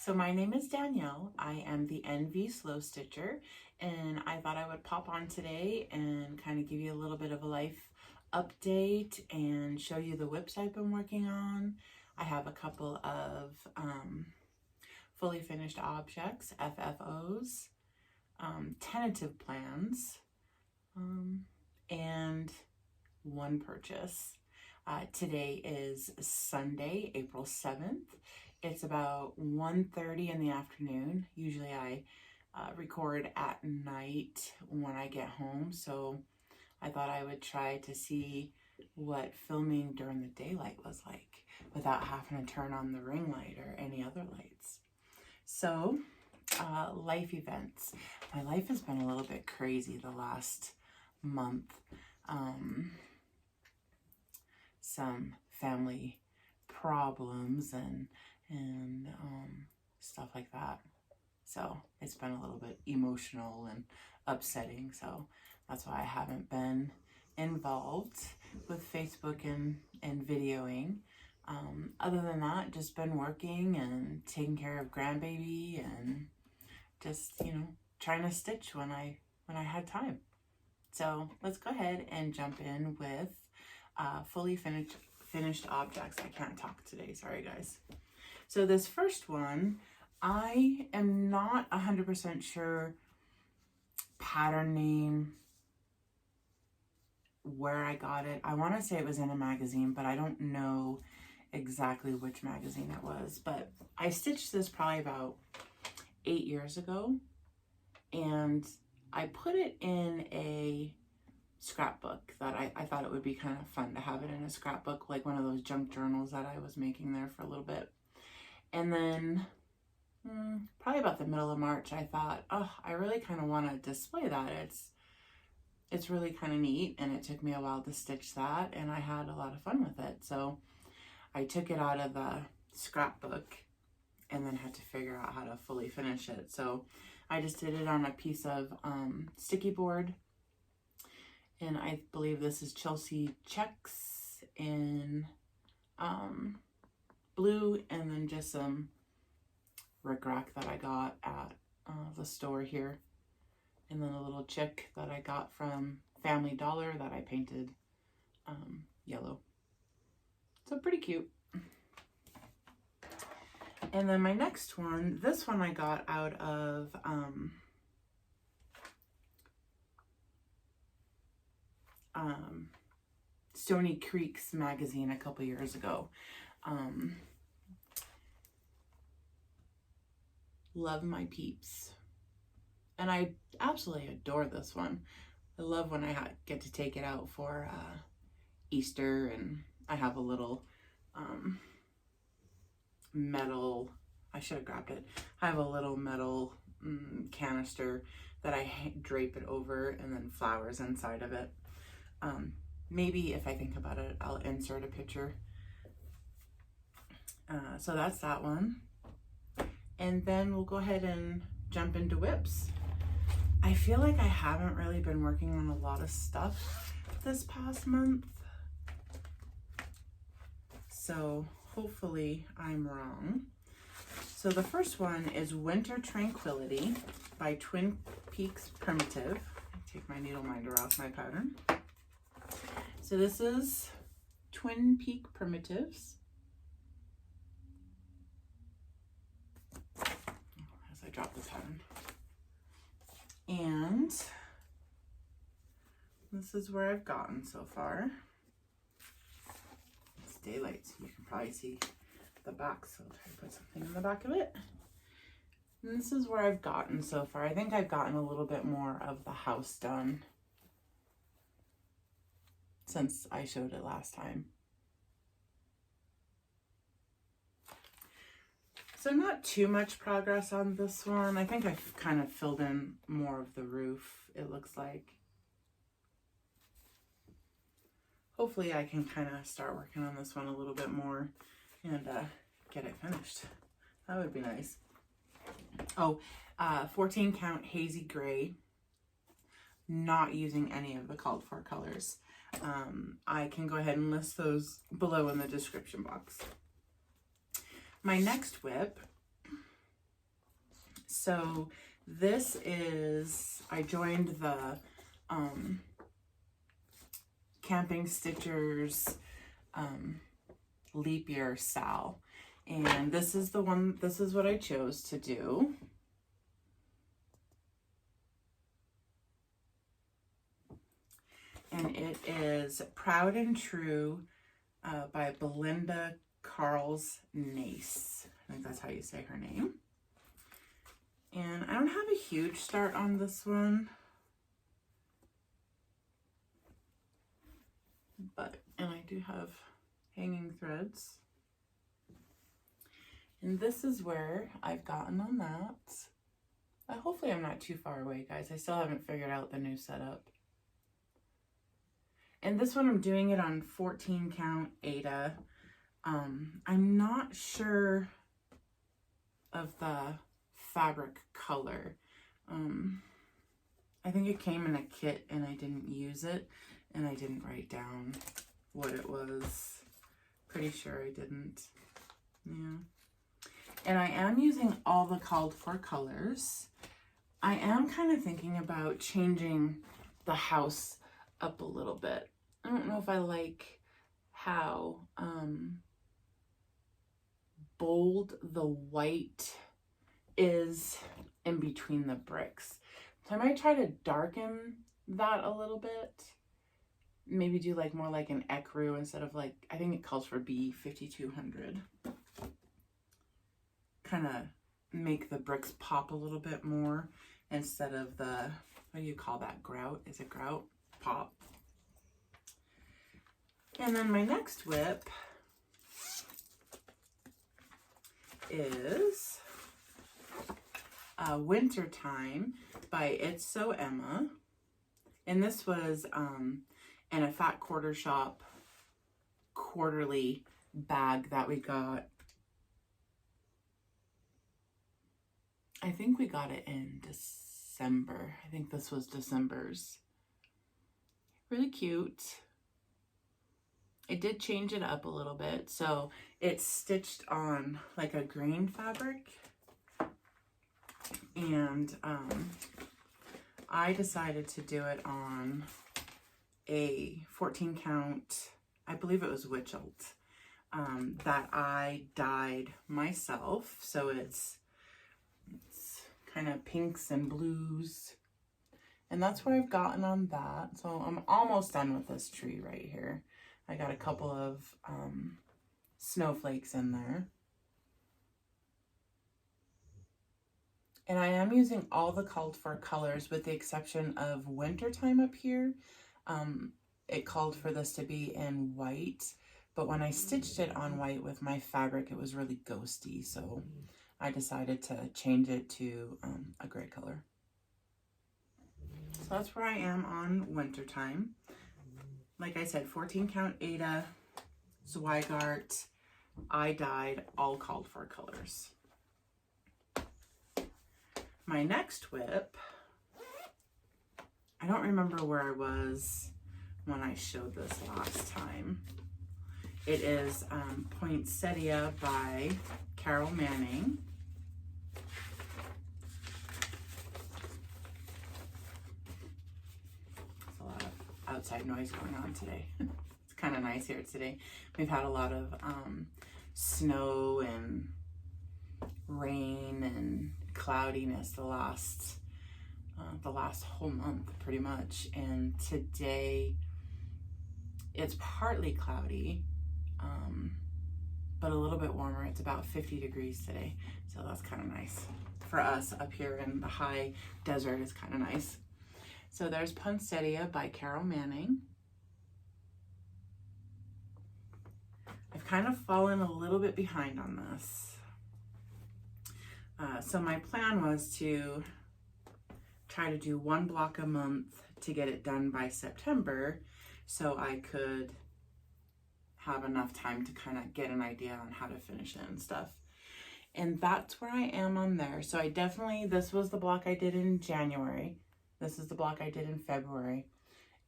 So my name is Danielle. I am the NV Slow Stitcher, and I thought I would pop on today and kind of give you a little bit of a life update and show you the WIPS I've been working on. I have a couple of fully finished objects, FFOs, tentative plans, and one purchase. Today is Sunday, April 7th. It's about 1:30 in the afternoon. Usually I record at night when I get home, so I thought I would try to see what filming during the daylight was like without having to turn on the ring light or any other lights. So, life events. My life has been a little bit crazy the last month. Some family problems and stuff like that. So it's been a little bit emotional and upsetting. So that's why I haven't been involved with Facebook and videoing. Other than that, just been working and taking care of grandbaby and just, trying to stitch when I had time. So let's go ahead and jump in with fully finished objects. I can't talk today, sorry guys. So this first one, I am not 100% sure pattern name, where I got it. I want to say it was in a magazine, but I don't know exactly which magazine it was. But I stitched this probably about 8 years ago, and I put it in a scrapbook that I thought it would be kind of fun to have it in a scrapbook, like one of those junk journals that I was making there for a little bit. And then probably about the middle of March, I thought, oh, I really kind of want to display that. It's really kind of neat, and it took me a while to stitch that, and I had a lot of fun with it. So I took it out of the scrapbook and then had to figure out how to fully finish it. So I just did it on a piece of sticky board, and I believe this is Chelsea checks in blue, and then just some rickrack that I got at the store here, and then a little chick that I got from Family Dollar that I painted yellow. So pretty cute. And then my next one, this one I got out of Stony Creek's magazine a couple years ago. Love My Peeps. And I absolutely adore this one. I love when I get to take it out for Easter, and I have a little metal, I should have grabbed it. I have a little metal canister that I drape it over, and then flowers inside of it. Maybe if I think about it, I'll insert a picture. So that's that one. And then we'll go ahead and jump into WIPS. I feel like I haven't really been working on a lot of stuff this past month, so hopefully I'm wrong. So the first one is Winter Tranquility by Twin Peaks Primitive. Take my needle minder off my pattern. So this is Twin Peak Primitives. As I drop the pattern. And this is where I've gotten so far. It's daylight, so you can probably see the back, so I'll try to put something in the back of it. And this is where I've gotten so far. I think I've gotten a little bit more of the house done since I showed it last time. So not too much progress on this one. I think I've kind of filled in more of the roof, it looks like. Hopefully I can kind of start working on this one a little bit more and get it finished. That would be nice. Oh, 14 count hazy gray. Not using any of the called for colors. I can go ahead and list those below in the description box. My next WIP So this is, I joined the Camping Stitchers Leap Year Sal. And this is the one, this is what I chose to do. And it is Proud and True by Belinda Carls Nace. I think that's how you say her name. And I don't have a huge start on this one. And I do have hanging threads. And this is where I've gotten on that. Hopefully I'm not too far away, guys. I still haven't figured out the new setup. And this one I'm doing it on 14 count Aida. I'm not sure of the fabric color. I think it came in a kit and I didn't use it, and I didn't write down what it was. Pretty sure I didn't. Yeah. And I am using all the called for colors. I am kind of thinking about changing the house up a little bit. I don't know if I like how bold the white is in between the bricks. So I might try to darken that a little bit. Maybe do like more like an ecru instead of like, I think it calls for B5200. Kind of make the bricks pop a little bit more instead of the, what do you call that, grout? Is it grout? Pop. And then my next WIP is Wintertime by It's So Emma. And this was in a Fat Quarter Shop quarterly bag that we got. I think we got it in December. I think this was December's. Really cute. I did change it up a little bit. So it's stitched on like a green fabric. And I decided to do it on a 14 count, I believe it was Witchelt, that I dyed myself. So it's kind of pinks and blues. And that's where I've gotten on that. So I'm almost done with this tree right here. I got a couple of snowflakes in there. And I am using all the called for colors with the exception of Wintertime up here. It called for this to be in white, but when I stitched it on white with my fabric, it was really ghosty. So I decided to change it to a gray color. So that's where I am on Wintertime. Like I said, 14 count Aida, Zweigart, I dyed, all called for colors. My next WIP, I don't remember where I was when I showed this last time. It is Poinsettia by Carol Manning. There's a lot of outside noise going on today. It's kind of nice here today. We've had a lot of snow and rain and cloudiness the last whole month pretty much, and today it's partly cloudy but a little bit warmer. It's about 50 degrees today, so that's kind of nice for us up here in the high desert. Is kind of nice. So there's Poinsettia by Carol Manning. I've kind of fallen a little bit behind on this. So my plan was to try to do one block a month to get it done by September, so I could have enough time to kind of get an idea on how to finish it and stuff. And that's where I am on there. So I definitely, this was the block I did in January. This is the block I did in February.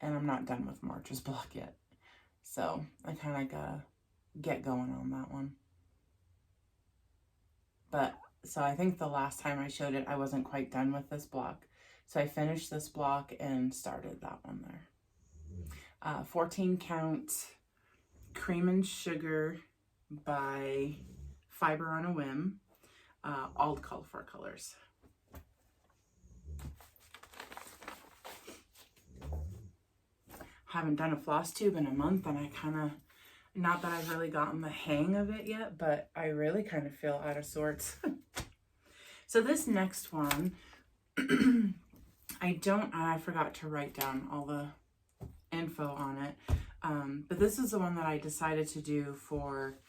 And I'm not done with March's block yet. So I kind of gotta get going on that one. But So I think the last time I showed it, I wasn't quite done with this block. So I finished this block and started that one there. 14 count Cream and Sugar by Fiber on a Whim, all four colors. Haven't done a floss tube in a month, and I kind of, not that I've really gotten the hang of it yet, but I really kind of feel out of sorts. So this next one, I forgot to write down all the info on it, but this is the one that I decided to do for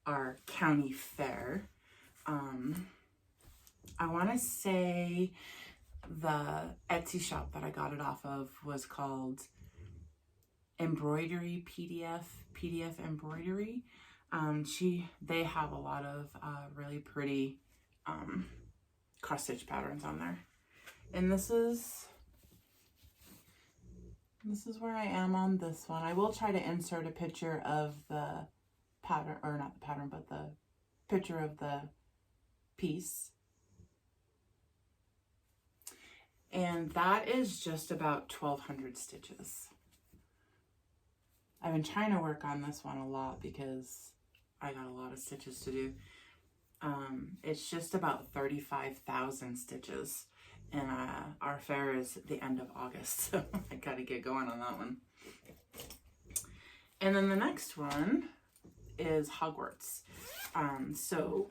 our county fair. I want to say the Etsy shop that I got it off of was called Embroidery PDF Embroidery. They have a lot of really pretty cross stitch patterns on there, and this is where I am on this one. I will try to insert a picture of the pattern, or not the pattern, but the picture of the piece. And that is just about 1,200 stitches. I've been trying to work on this one a lot because I got a lot of stitches to do. It's just about 35,000 stitches, and our fair is the end of August, so I gotta get going on that one. And then the next one is Hogwarts. So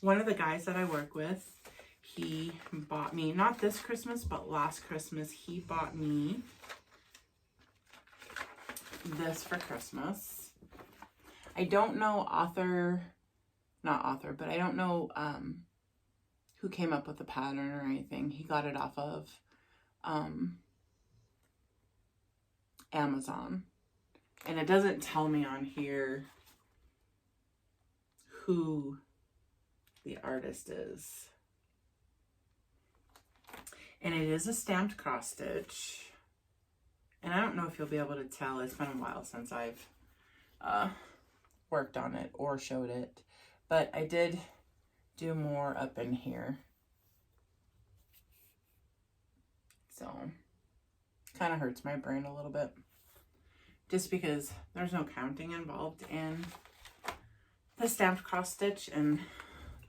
one of the guys that I work with, he bought me, not this Christmas, but last Christmas, he bought me this for Christmas. I don't know but I don't know who came up with the pattern or anything. He got it off of Amazon. And it doesn't tell me on here who the artist is. And it is a stamped cross stitch. And I don't know if you'll be able to tell. It's been a while since I've worked on it or showed it. But I did do more up in here. So, kind of hurts my brain a little bit. Just because there's no counting involved in the stamped cross stitch. And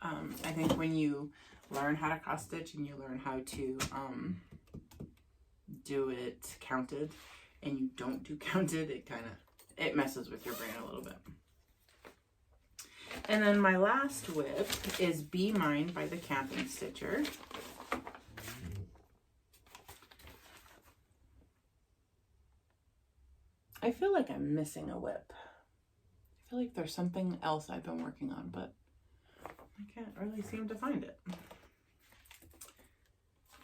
I think when you learn how to cross stitch and you learn how to do it counted and you don't do counted, it messes with your brain a little bit. And then my last WIP is Be Mine by the Camping Stitcher. I feel like I'm missing a WIP. I feel like there's something else I've been working on, but I can't really seem to find it.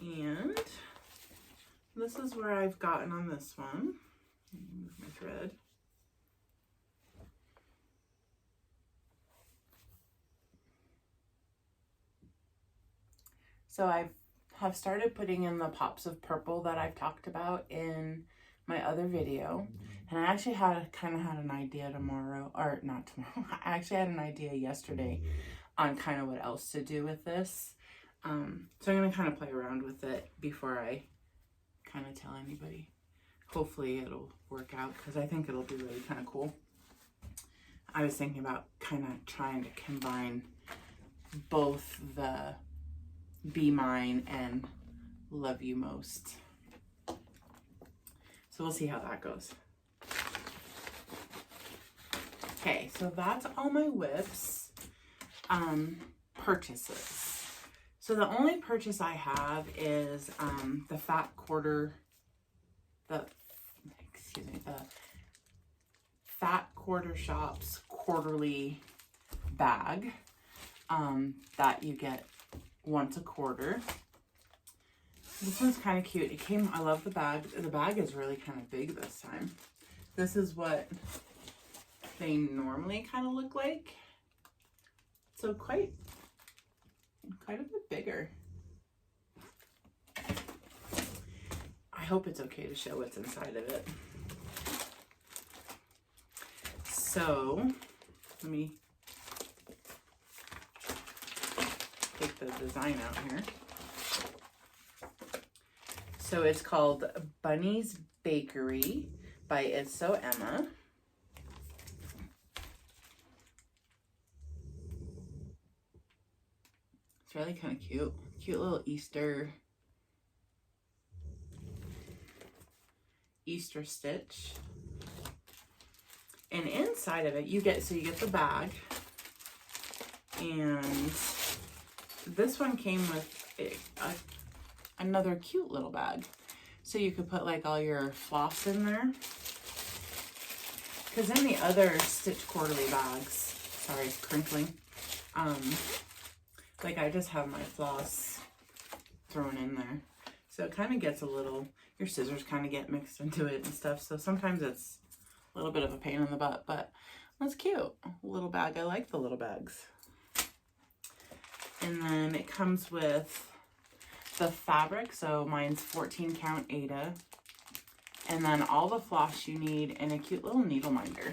And this is where I've gotten on this one. Let me move my thread. So I have started putting in the pops of purple that I've talked about in my other video. And I actually kind of had an idea I actually had an idea yesterday on kind of what else to do with this. So I'm going to kind of play around with it before I kind of tell anybody. Hopefully it'll work out because I think it'll be really kind of cool. I was thinking about kind of trying to combine both the Be Mine and Love You Most. So we'll see how that goes. Okay, so that's all my WIPs purchases. So the only purchase I have is the Fat Quarter Shop's quarterly bag that you get once a quarter. This one's kind of cute. I love the bag. The bag is really kind of big this time. This is what they normally kind of look like. So quite a bit bigger. I hope it's okay to show what's inside of it. So, let me take the design out here. So it's called Bunny's Bakery by It's So Emma. It's really kind of cute. Cute little Easter stitch. And inside of it, you get the bag. And this one came with another cute little bag. So you could put like all your floss in there. Because in the other Stitch Quarterly bags, sorry, it's crinkling. Like I just have my floss thrown in there. So it kind of gets a little, your scissors kind of get mixed into it and stuff. So sometimes it's a little bit of a pain in the butt, but that's cute. Little bag, I like the little bags. And then it comes with the fabric, so mine's 14 count Aida. And then all the floss you need and a cute little needle minder.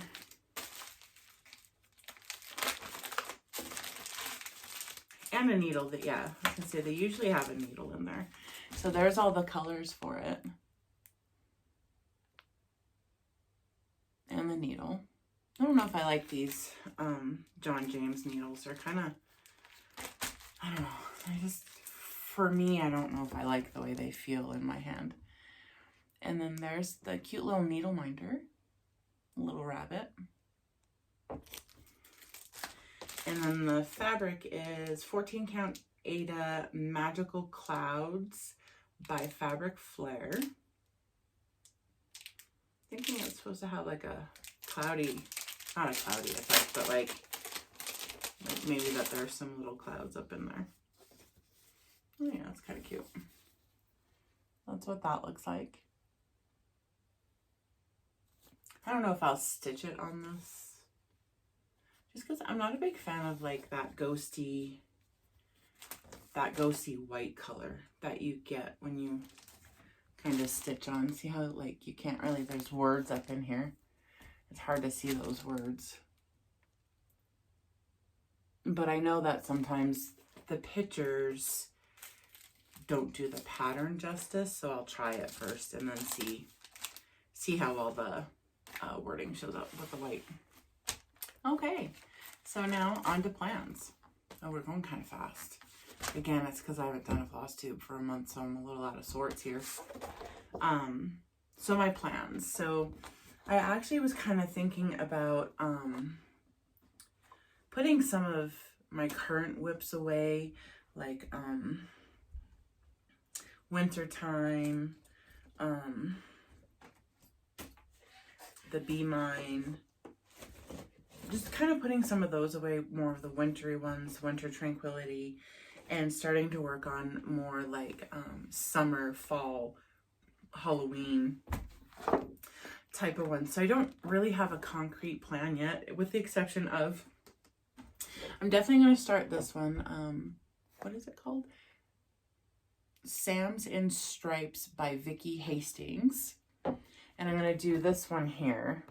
And a needle that, yeah, I was gonna say they usually have a needle in there. So there's all the colors for it. And the needle. I don't know if I like these John James needles. They're kind of, I don't know. For me, I don't know if I like the way they feel in my hand. And then there's the cute little needle minder, little rabbit. And then the fabric is 14 count Aida Magical Clouds by Fabric Flair. Thinking it's supposed to have like a cloudy, not a cloudy effect, but like maybe that there's some little clouds up in there. Oh yeah, it's kind of cute. That's what that looks like. I don't know if I'll stitch it on this. Just because I'm not a big fan of like that ghosty white color that you get when you kind of stitch on. See how like you can't really, there's words up in here. It's hard to see those words. But I know that sometimes the pictures don't do the pattern justice, so I'll try it first and then see how all the wording shows up with the white. Okay, so now on to plans. Oh, we're going kind of fast. Again, it's because I haven't done a Flosstube for a month, so I'm a little out of sorts here. So my plans. So I actually was kind of thinking about putting some of my current WIPS away, like Wintertime, the Be Mine, just kind of putting some of those away, more of the wintry ones, Winter Tranquility, and starting to work on more like summer, fall, Halloween type of ones. So I don't really have a concrete plan yet, with the exception of, I'm definitely going to start this one. What is it called? Sam's in Stripes by Vicki Hastings. And I'm going to do this one here.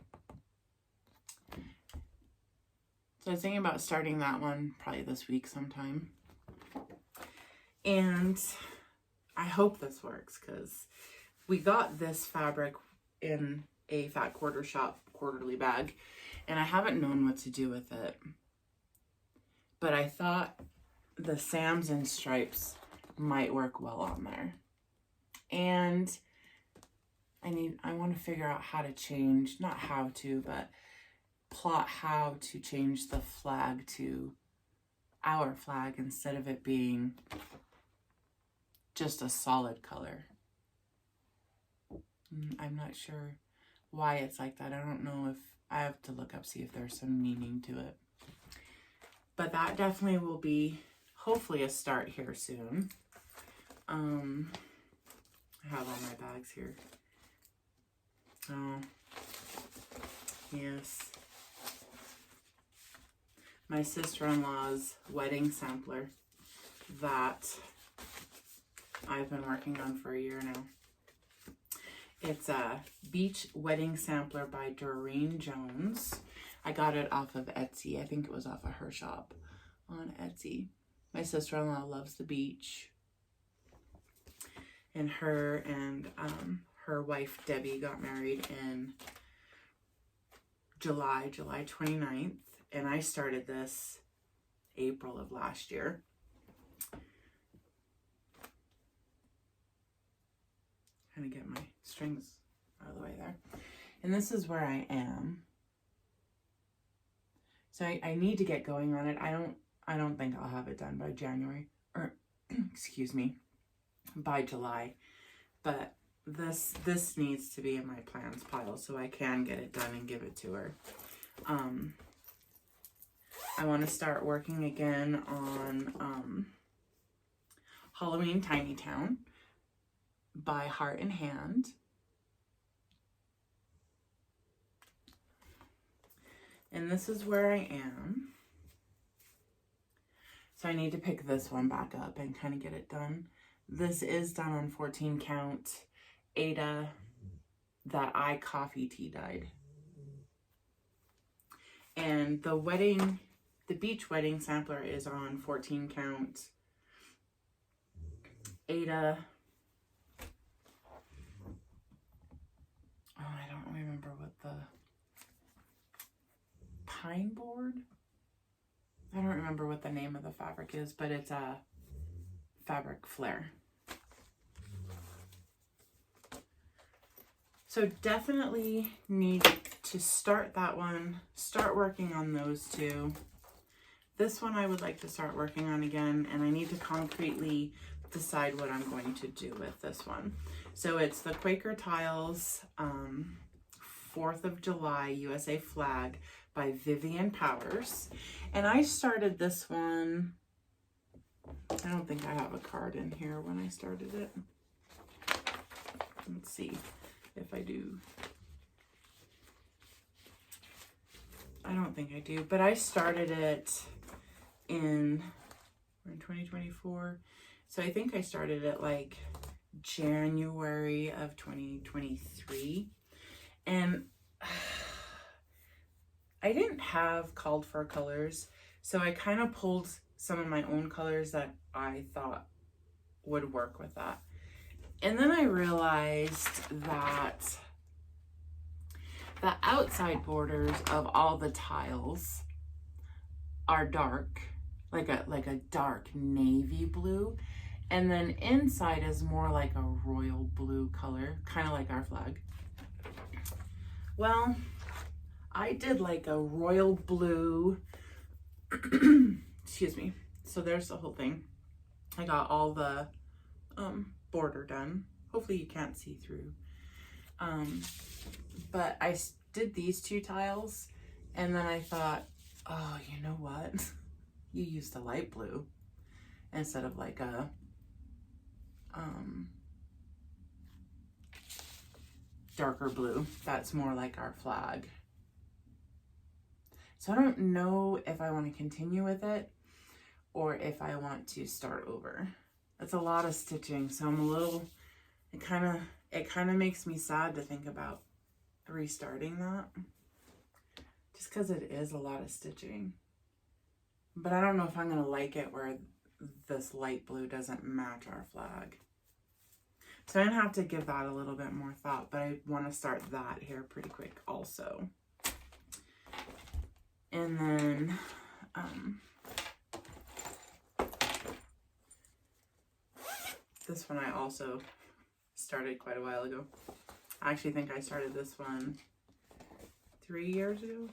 So I was thinking about starting that one probably this week sometime. And I hope this works because we got this fabric in a Fat Quarter Shop quarterly bag and I haven't known what to do with it. But I thought the Sam's in Stripes might work well on there. And I want to figure out how to change, not how to, but plot how to change the flag to our flag instead of it being just a solid color. I'm not sure why it's like that. I don't know if I have to look up, see if there's some meaning to it. But that definitely will be hopefully a start here soon. I have all my bags here. Oh, yes. My sister-in-law's wedding sampler that I've been working on for a year now. It's a Beach Wedding Sampler by Doreen Jones. I got it off of Etsy. I think it was off of her shop on Etsy. My sister-in-law loves the beach. And her and her wife, Debbie, got married in July 29th. And I started this April of last year. Kind of get my strings out of the way there. And this is where I am. So I need to get going on it. I don't think I'll have it done by January, or excuse me, by July. But this needs to be in my plans pile so I can get it done and give it to her. I want to start working again on Halloween Tiny Town by Heart and Hand. And this is where I am. So I need to pick this one back up and kind of get it done. This is done on 14 count Ada that I coffee tea dyed. And the beach wedding sampler is on 14 count Ada. Oh, I don't remember what the pine board. I don't remember what the name of the fabric is, but it's a fabric flare. So definitely need to start that one, start working on those two. This one I would like to start working on again, and I need to concretely decide what I'm going to do with this one. So it's the Quaker Tiles 4th of July USA flag by Vivian Powers. And I started this one, I don't think I have a card in here when I started it. Let's see if I do. I don't think I do, but I started it in 2024. So I think I started it like January of 2023. And I didn't have called for colors, so I kind of pulled some of my own colors that I thought would work with that. And then I realized that the outside borders of all the tiles are dark, like a dark navy blue, and then inside is more like a royal blue color, kind of like our flag. Well, I did like a royal blue, excuse me. So there's the whole thing. I got all the border done. Hopefully you can't see through. But I did these two tiles, and then I thought, oh, you know what? You used a light blue instead of like a darker blue. That's more like our flag. So I don't know if I want to continue with it or if I want to start over. It's a lot of stitching, so I'm a little, it kind of makes me sad to think about restarting that, just because it is a lot of stitching. But I don't know if I'm going to like it where this light blue doesn't match our flag. So I'm going to have to give that a little bit more thought, but I want to start that here pretty quick also. And then this one I also started quite a while ago. I actually think I started this one 3 years ago.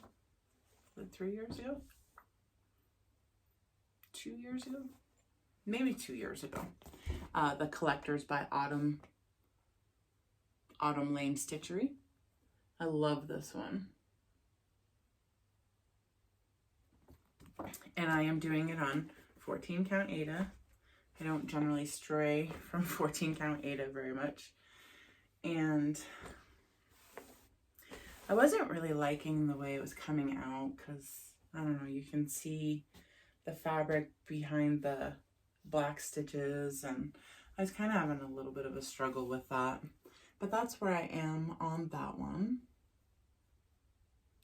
Was it 3 years ago? 2 years ago? Maybe 2 years ago. The Collectors by Autumn Lane Stitchery. I love this one. And I am doing it on 14 count Ada. I don't generally stray from 14 count Ada very much. And I wasn't really liking the way it was coming out because, I don't know, you can see the fabric behind the black stitches, and I was kind of having a little bit of a struggle with that. But that's where I am on that one.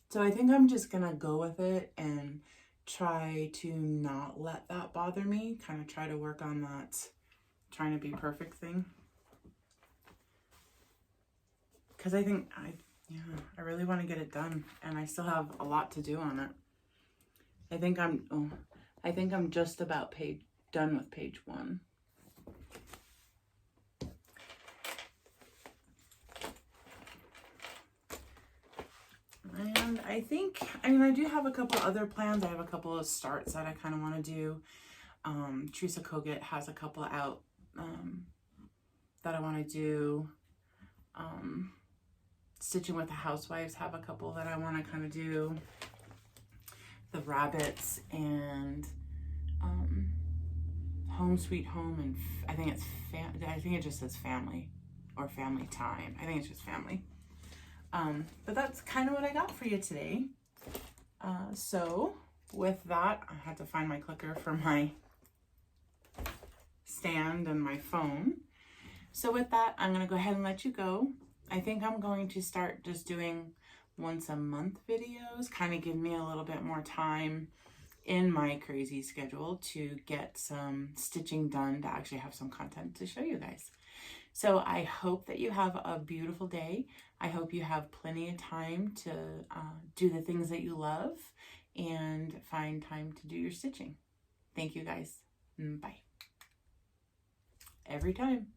So I think I'm just going to go with it and try to not let that bother me, kind of try to work on that trying to be perfect thing. Because I think I really want to get it done, and I still have a lot to do on it. I think I'm just about done with page 1. And I do have a couple other plans. I have a couple of starts that I kind of want to do. Teresa Kogut has a couple out that I want to do. Stitching with the Housewives have a couple that I want to kind of do. The Rabbits and Home Sweet Home, and I think it just says Family or Family Time. I think it's just Family. But that's kind of what I got for you today. So with that, I had to find my clicker for my stand and my phone. So with that, I'm going to go ahead and let you go. I think I'm going to start just doing once a month videos, kind of give me a little bit more time in my crazy schedule to get some stitching done, to actually have some content to show you guys. So I hope that you have a beautiful day. I hope you have plenty of time to do the things that you love and find time to do your stitching. Thank you guys. Bye. Every time.